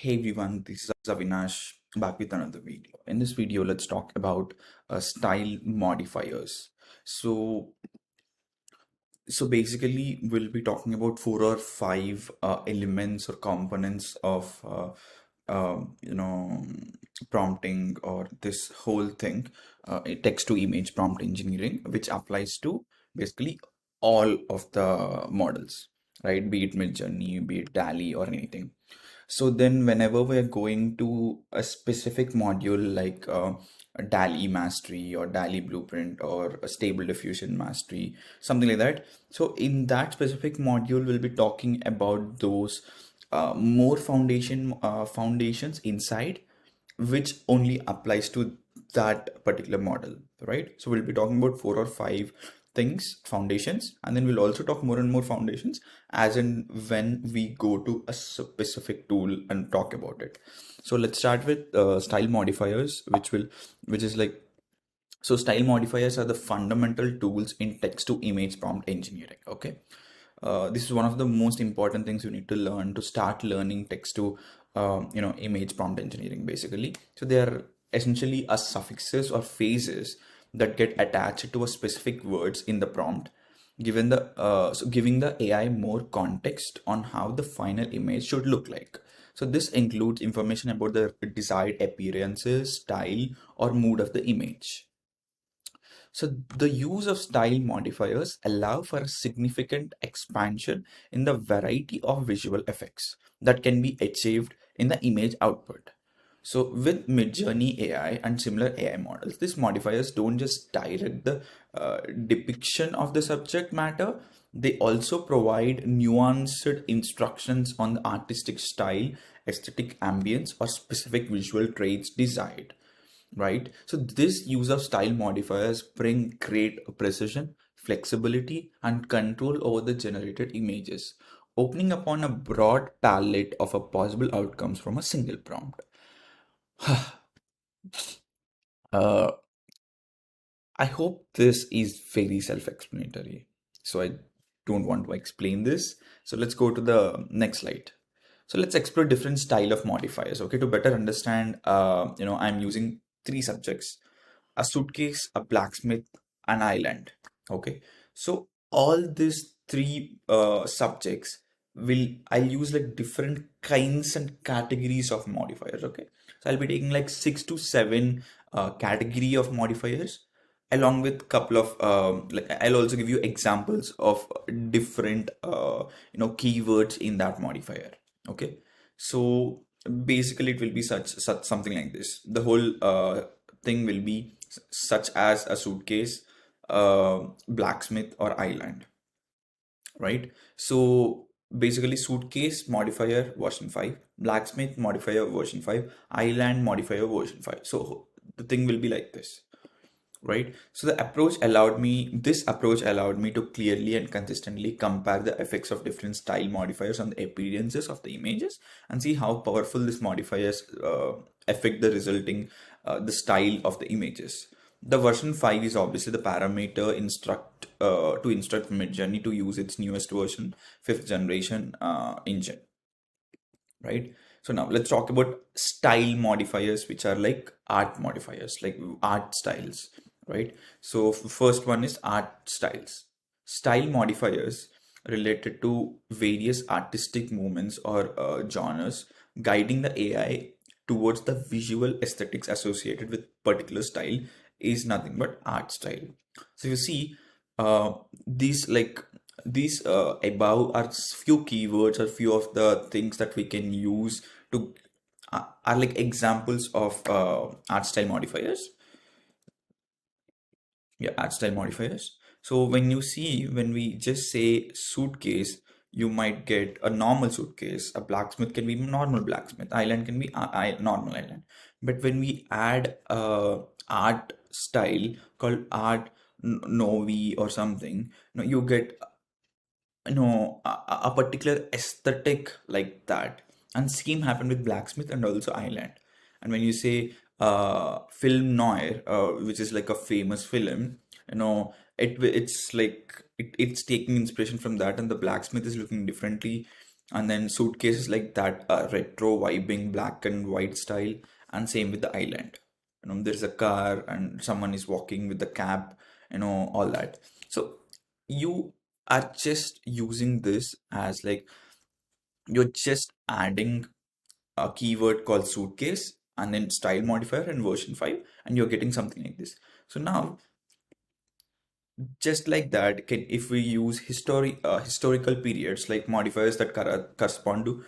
Hey everyone, this is Avinash back with another video. In this video, let's talk about style modifiers. So, so basically, we'll be talking about four or five elements or components of you know prompting or this whole thing, text to image prompt engineering, which applies to basically all of the models, right? Be it Midjourney, be it DALI, or anything. So then whenever we're going to a specific module like a DALI mastery or DALI blueprint or a stable diffusion mastery, something like that. So in that specific module, we'll be talking about those more foundations inside, which only applies to that particular model, right? So we'll be talking about four or five things, foundations, and then we'll also talk more and more foundations as and when we go to a specific tool and talk about it. So let's start with style modifiers, which is like, so style modifiers are the fundamental tools in text to image prompt engineering. Okay. This is one of the most important things you need to learn to start learning text to image prompt engineering basically. So they are essentially a suffixes or phrases that get attached to a specific words in the prompt, giving the AI more context on how the final image should look like. So this includes information about the desired appearances, style, or mood of the image. So the use of style modifiers allow for a significant expansion in the variety of visual effects that can be achieved in the image output. So with Midjourney AI and similar AI models, these modifiers don't just direct the depiction of the subject matter, they also provide nuanced instructions on the artistic style, aesthetic ambience, or specific visual traits desired, right? So this use of style modifiers bring great precision, flexibility, and control over the generated images, opening upon a broad palette of a possible outcomes from a single prompt. uh, I hope this is very self-explanatory, so I don't want to explain this. So let's go to the next slide. So let's explore different style of modifiers. Okay, to better understand, I'm using three subjects: a suitcase, a blacksmith, an island. Okay, so all these three subjects will I'll use like different kinds and categories of modifiers. Okay, so I'll be taking like six to seven category of modifiers along with couple of like I'll also give you examples of different keywords in that modifier. Okay, so basically it will be such something like this. The whole thing will be such as a suitcase, blacksmith, or island, right? So basically suitcase modifier version 5, blacksmith modifier version 5, island modifier version 5. So the thing will be like this, right? So this approach allowed me to clearly and consistently compare the effects of different style modifiers on the appearances of the images and see how powerful these modifiers affect the resulting the style of the images. The version 5 is obviously the parameter to instruct Midjourney to use its newest version, fifth generation engine, right? So now let's talk about style modifiers, which are like art modifiers, like art styles, right? So first one is art styles. Style modifiers related to various artistic movements or genres, guiding the AI towards the visual aesthetics associated with particular style is nothing but art style. So you see, uh, these like these above are few keywords or few of the things that we can use to are like examples of art style modifiers. Yeah, art style modifiers. So when we just say suitcase, you might get a normal suitcase. A blacksmith can be normal blacksmith. Island can be normal island. But when we add art style called art novi or something, you get a particular aesthetic like that. And same happened with blacksmith and also island. And when you say film noir, which is like a famous film, it's like it's taking inspiration from that, and the blacksmith is looking differently, And then suitcases like that are retro vibing black and white style, and same with the island. There's a car and someone is walking with the cap, all that. So you are just using this as like you're just adding a keyword called suitcase and then style modifier and version 5, and you're getting something like this. So now, just like that, if we use historical periods like modifiers that correspond to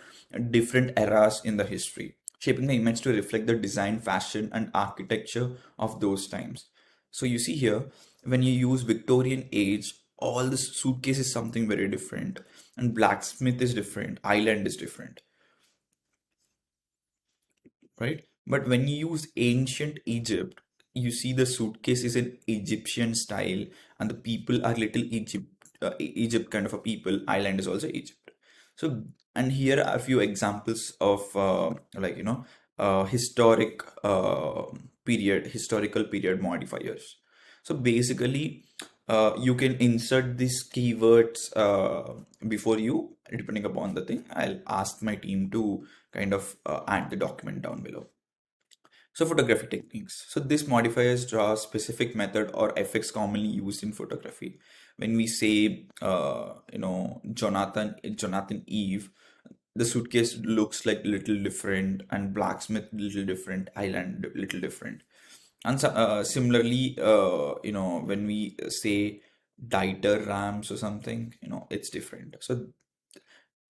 different eras in the history, shaping the image to reflect the design, fashion, and architecture of those times. So you see here, when you use Victorian age, all the suitcase is something very different, and blacksmith is different, island is different, right? But when you use ancient Egypt, you see the suitcase is an Egyptian style, and the people are little Egypt kind of a people. Island is also Egypt. So, and here are a few examples of historical period modifiers. So basically, you can insert these keywords before you, depending upon the thing. I'll ask my team to kind of add the document down below. So photography techniques. So this modifiers draw a specific method or effects commonly used in photography. When we say, Jonathan Eve, the suitcase looks like little different, and blacksmith little different, island little different. And so, similarly, when we say Dieter Rams or something, it's different. So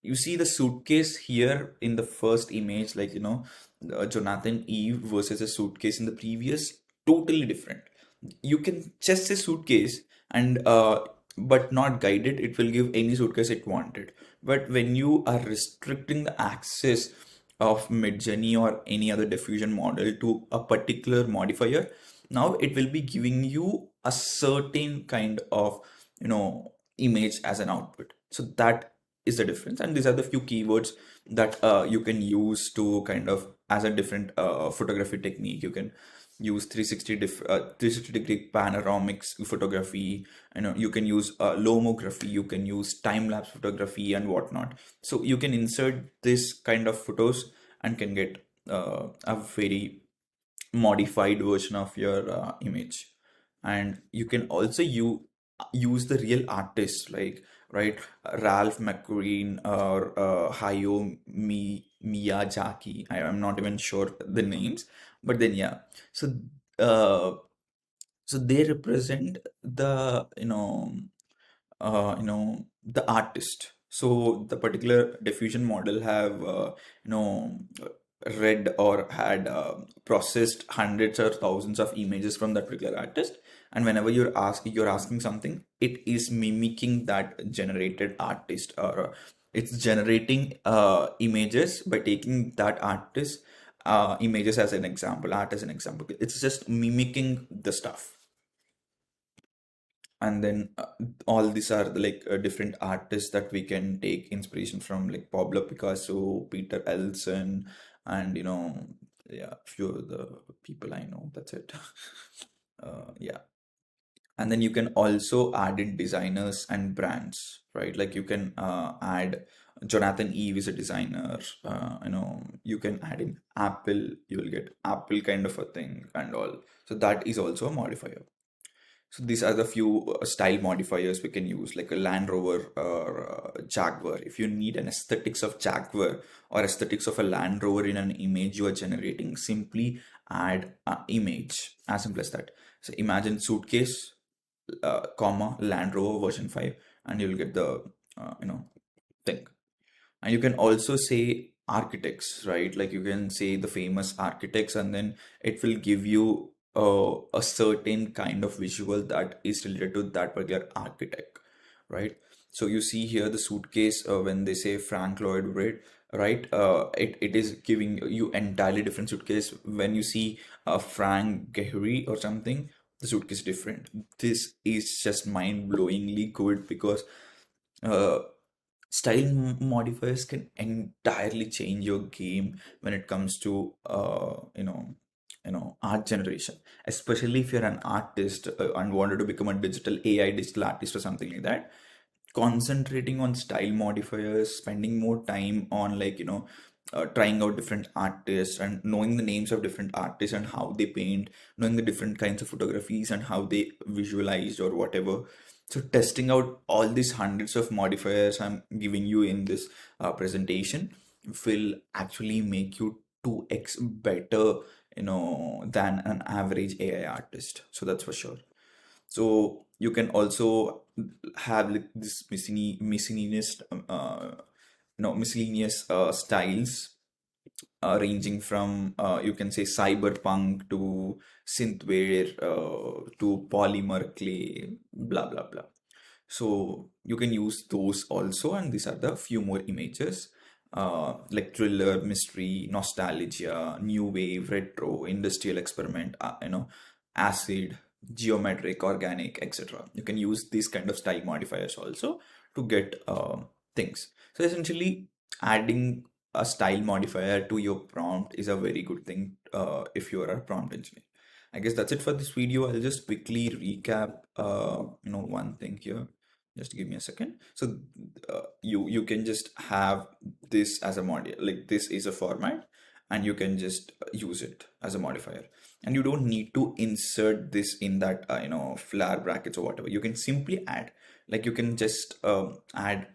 you see the suitcase here in the first image, like, Jonathan Eve versus a suitcase in the previous, totally different. You can just say suitcase and but not guide it, it will give any suitcase it wanted. But when you are restricting the access of Midjourney or any other diffusion model to a particular modifier, now it will be giving you a certain kind of, image as an output. So that is the difference, and these are the few keywords that you can use to kind of as a different photography technique. You can use 360 degree panoramics photography, you can use lomography, you can use time-lapse photography and whatnot. So you can insert this kind of photos and can get a very modified version of your image. And you can also use the real artists, like, right, Ralph McQueen or Hayao Miyazaki. I'm not even sure the names, but then yeah. So uh, so they represent the, the artist. So the particular diffusion model have you know read or had processed hundreds or thousands of images from that particular artist, and whenever you're asking something, it is mimicking that generated artist, or it's generating images by taking that artist images as an example, art as an example. It's just mimicking the stuff. And then all these are the, like, different artists that we can take inspiration from, like Pablo Picasso, Peter Elson, and yeah, few of the people I know. That's it. Yeah. And then you can also add in designers and brands, right? Like you can add Jonathan Eve is a designer. You can add in Apple, you will get Apple kind of a thing and all. So that is also a modifier. So these are the few style modifiers we can use, like a Land Rover or Jaguar. If you need an aesthetics of Jaguar or aesthetics of a Land Rover in an image you are generating, simply add an image. As simple as that. So imagine suitcase, comma, Land Rover version 5, and you'll get the thing. And you can also say architects, right? Like you can say the famous architects, and then it will give you a certain kind of visual that is related to that particular architect, right? So you see here the suitcase, when they say Frank Lloyd Wright, right? It is giving you entirely different suitcase. When you see Frank Gehry or something, the suitcase is different. This is just mind-blowingly good, because uh, modifiers can entirely change your game when it comes to art generation, especially if you're an artist and wanted to become a digital AI digital artist or something like that. concentrating on style modifiers, spending more time on trying out different artists and knowing the names of different artists and how they paint, knowing the different kinds of photographies and how they visualized or whatever. So testing out all these hundreds of modifiers I'm giving you in this presentation will actually make you 2x better, than an average AI artist. So that's for sure. So you can also have like this miscellaneous styles, ranging from you can say cyberpunk to synthware to polymer clay, blah blah blah. So you can use those also, and these are the few more images, like thriller, mystery, nostalgia, new wave, retro, industrial experiment, acid, geometric, organic, etc. You can use these kind of style modifiers also to get things. So essentially, adding a style modifier to your prompt is a very good thing if you are a prompt engineer. I guess that's it for this video. I'll just quickly recap, one thing here. Just give me a second. So you can just have this as a module, like this is a format, and you can just use it as a modifier, and you don't need to insert this in that flare brackets or whatever. You can simply add, like you can just add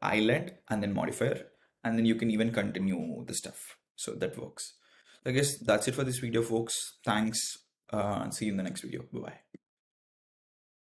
island and then modifier, and then you can even continue the stuff. So that works. I guess that's it for this video, folks. Thanks, and see you in the next video. Bye bye.